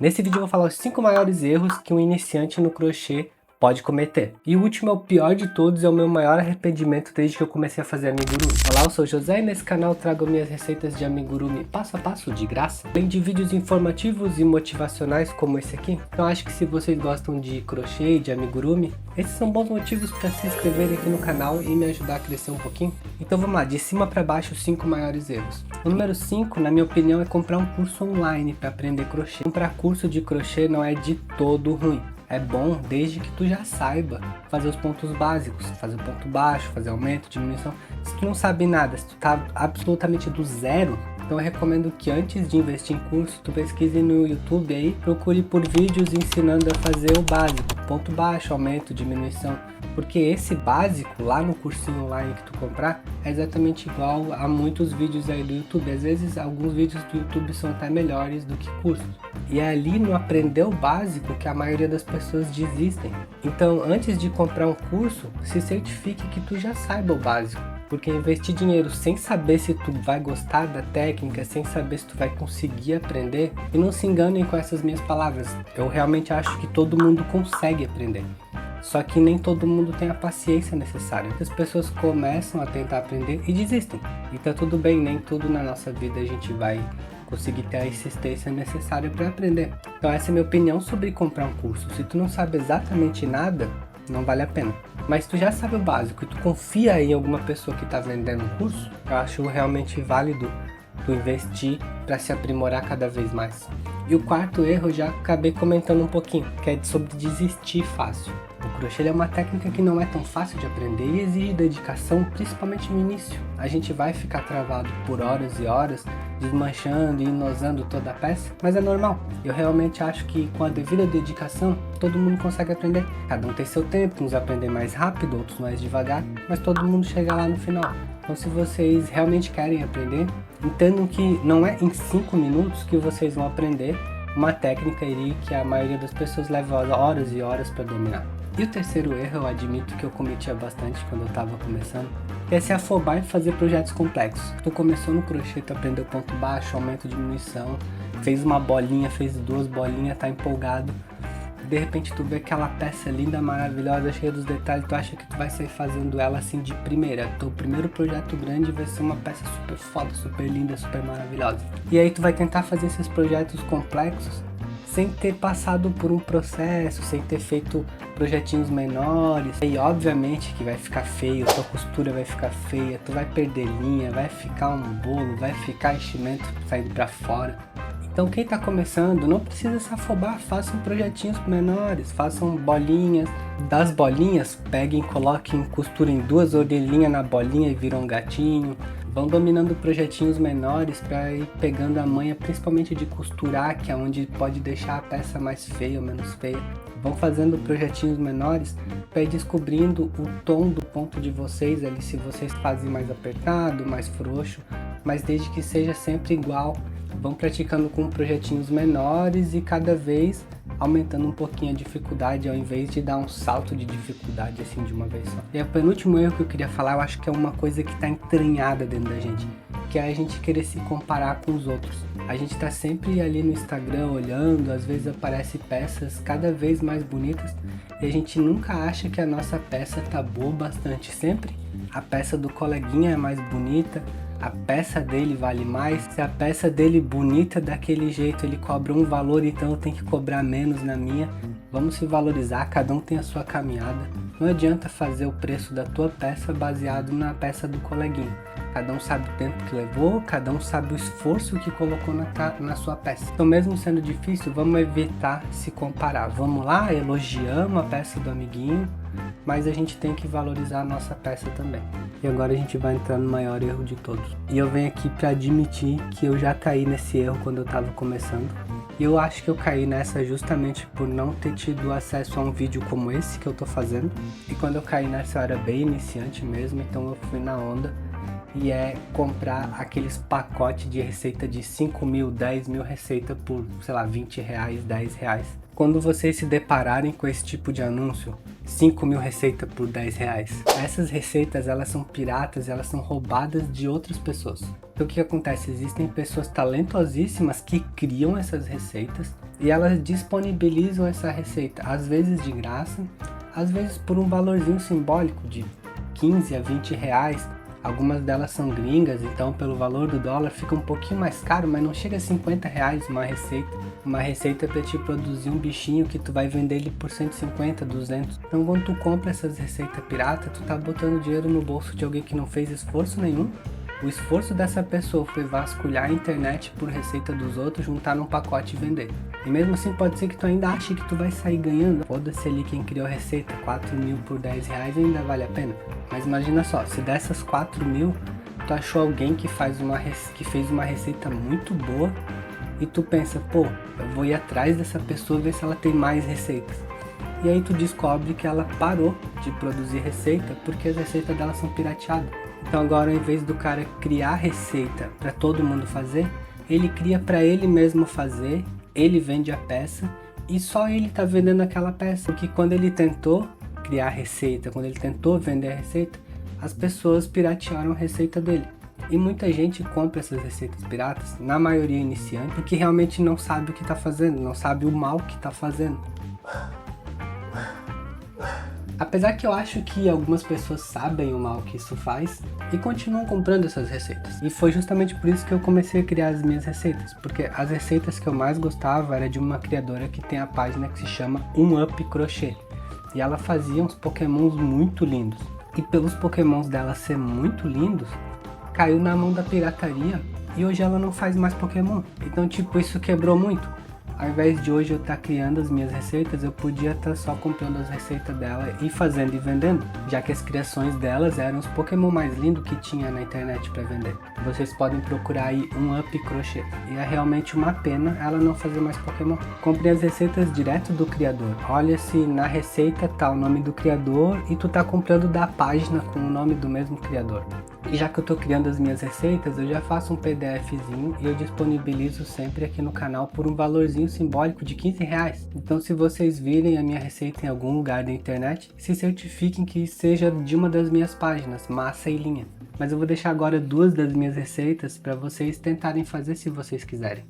Nesse vídeo eu vou falar os 5 maiores erros que um iniciante no crochê pode cometer. E o último é o pior de todos, é o meu maior arrependimento desde que eu comecei a fazer amigurumi. Olá, eu sou o José e nesse canal eu trago minhas receitas de amigurumi passo a passo de graça, além de vídeos informativos e motivacionais como esse aqui. Então acho que se vocês gostam de crochê e de amigurumi, esses são bons motivos para se inscreverem aqui no canal e me ajudar a crescer um pouquinho. Então vamos lá, de cima para baixo os 5 maiores erros. O número 5, na minha opinião, é comprar um curso online para aprender crochê. Comprar curso de crochê não é de todo ruim. É bom desde que tu já saiba fazer os pontos básicos, fazer o ponto baixo, fazer aumento, diminuição. Se tu não sabe nada, se tu tá absolutamente do zero, então eu recomendo que antes de investir em curso, tu pesquise no YouTube aí, procure por vídeos ensinando a fazer o básico, ponto baixo, aumento, diminuição. Porque esse básico, lá no cursinho online que tu comprar, é exatamente igual a muitos vídeos aí do YouTube. Às vezes, alguns vídeos do YouTube são até melhores do que cursos. E é ali no aprender o básico que a maioria das pessoas desistem. Então, antes de comprar um curso, se certifique que tu já saiba o básico. Porque investir dinheiro sem saber se tu vai gostar da técnica, sem saber se tu vai conseguir aprender, e não se enganem com essas minhas palavras, eu realmente acho que todo mundo consegue aprender. Só que nem todo mundo tem a paciência necessária. Muitas pessoas começam a tentar aprender e desistem. E tá tudo bem, nem tudo na nossa vida a gente vai conseguir ter a insistência necessária para aprender. Então essa é a minha opinião sobre comprar um curso. Se tu não sabe exatamente nada, não vale a pena. Mas tu já sabe o básico e tu confia em alguma pessoa que está vendendo um curso, eu acho realmente válido tu investir para se aprimorar cada vez mais. E o quarto erro eu já acabei comentando um pouquinho, que é sobre desistir fácil. O crochê é uma técnica que não é tão fácil de aprender e exige dedicação, principalmente no início. A gente vai ficar travado por horas e horas, desmanchando e inosando toda a peça, mas é normal. Eu realmente acho que com a devida dedicação, todo mundo consegue aprender. Cada um tem seu tempo, uns aprendem mais rápido, outros mais devagar, mas todo mundo chega lá no final. Então se vocês realmente querem aprender, entendam que não é em 5 minutos que vocês vão aprender uma técnica aí que a maioria das pessoas leva horas e horas para dominar. E o terceiro erro, eu admito que eu cometia bastante quando eu estava começando, que é se afobar em fazer projetos complexos. Tu começou no crochê, tu aprendeu ponto baixo, aumento, diminuição, fez uma bolinha, fez 2 bolinhas, tá empolgado. De repente tu vê aquela peça linda, maravilhosa, cheia dos detalhes, tu acha que tu vai sair fazendo ela assim de primeira. Teu primeiro projeto grande vai ser uma peça super foda, super linda, super maravilhosa. E aí tu vai tentar fazer esses projetos complexos sem ter passado por um processo, sem ter feito projetinhos menores. E obviamente que vai ficar feio, tua costura vai ficar feia, tu vai perder linha, vai ficar um bolo, vai ficar enchimento saindo pra fora. Então quem tá começando não precisa se afobar, façam projetinhos menores, façam bolinhas. Das bolinhas, peguem, coloquem, costurem 2 orelhinhas na bolinha e viram um gatinho. Vão dominando projetinhos menores para ir pegando a manha, principalmente de costurar, que é onde pode deixar a peça mais feia ou menos feia. Vão fazendo projetinhos menores para ir descobrindo o tom do ponto de vocês ali, se vocês fazem mais apertado, mais frouxo, mas desde que seja sempre igual. Vão praticando com projetinhos menores e cada vez aumentando um pouquinho a dificuldade, ao invés de dar um salto de dificuldade assim de uma vez só. E o penúltimo erro que eu queria falar, eu acho que é uma coisa que está entranhada dentro da gente, que é a gente querer se comparar com os outros. A gente tá sempre ali no Instagram olhando, às vezes aparecem peças cada vez mais bonitas e a gente nunca acha que a nossa peça tá boa bastante. Sempre a peça do coleguinha é mais bonita, a peça dele vale mais. Se a peça dele bonita daquele jeito ele cobra um valor, então eu tenho que cobrar menos na minha. Vamos se valorizar, cada um tem a sua caminhada. Não adianta fazer o preço da tua peça baseado na peça do coleguinha. Cada um sabe o tempo que levou, cada um sabe o esforço que colocou na sua peça. Então mesmo sendo difícil, vamos evitar se comparar. Vamos lá, elogiamos a peça do amiguinho, mas a gente tem que valorizar a nossa peça também. E agora a gente vai entrar no maior erro de todos. E eu venho aqui para admitir que eu já caí nesse erro quando eu estava começando. E eu acho que eu caí nessa justamente por não ter tido acesso a um vídeo como esse que eu tô fazendo. E quando eu caí nessa eu era bem iniciante mesmo, então eu fui na onda. E é comprar aqueles pacotes de receita de 5 mil, 10 mil receitas por, sei lá, 20 reais, 10 reais. Quando vocês se depararem com esse tipo de anúncio, 5 mil receitas por 10 reais. Essas receitas, elas são piratas, elas são roubadas de outras pessoas. Então o que acontece? Existem pessoas talentosíssimas que criam essas receitas E elas disponibilizam essa receita, às vezes de graça, às vezes por um valorzinho simbólico de 15 a 20 reais. Algumas delas são gringas, então pelo valor do dólar fica um pouquinho mais caro, mas não chega a 50 reais uma receita. Uma receita para te produzir um bichinho que tu vai vender ele por 150, 200. Então quando tu compra essas receitas pirata, tu tá botando dinheiro no bolso de alguém que não fez esforço nenhum. O esforço dessa pessoa foi vasculhar a internet por receita dos outros, juntar num pacote e vender. E mesmo assim pode ser que tu ainda ache que tu vai sair ganhando. Foda-se ali quem criou a receita, 4 mil por 10 reais ainda vale a pena. Mas imagina só, se dessas 4 mil, tu achou alguém que fez uma receita muito boa e tu pensa, pô, eu vou ir atrás dessa pessoa ver se ela tem mais receitas. E aí tu descobre que ela parou de produzir receita porque as receitas dela são pirateadas. Então agora, ao invés do cara criar receita para todo mundo fazer, ele cria para ele mesmo fazer, ele vende a peça e só ele tá vendendo aquela peça. Porque quando ele tentou criar receita, quando ele tentou vender a receita, as pessoas piratearam a receita dele. E muita gente compra essas receitas piratas, na maioria iniciante, porque realmente não sabe o que tá fazendo, não sabe o mal que tá fazendo. Apesar que eu acho que algumas pessoas sabem o mal que isso faz e continuam comprando essas receitas. E foi justamente por isso que eu comecei a criar as minhas receitas, porque as receitas que eu mais gostava era de uma criadora que tem a página que se chama 1UP Crochê. E ela fazia uns pokémons muito lindos. E pelos pokémons dela ser muito lindos, caiu na mão da pirataria e hoje ela não faz mais pokémon. Então tipo, isso quebrou muito. Ao invés de hoje eu estar criando as minhas receitas, eu podia estar só comprando as receitas dela e fazendo e vendendo, já que as criações delas eram os Pokémon mais lindos que tinha na internet para vender. Vocês podem procurar aí 1UP Crochê. E é realmente uma pena ela não fazer mais Pokémon. Compre as receitas direto do criador. Olha se na receita tá o nome do criador e tu tá comprando da página com o nome do mesmo criador. E já que eu tô criando as minhas receitas, eu já faço um PDFzinho e eu disponibilizo sempre aqui no canal por um valorzinho simbólico de 15 reais. Então se vocês virem a minha receita em algum lugar da internet, se certifiquem que seja de uma das minhas páginas, massa e linha. Mas eu vou deixar agora 2 das minhas receitas para vocês tentarem fazer se vocês quiserem.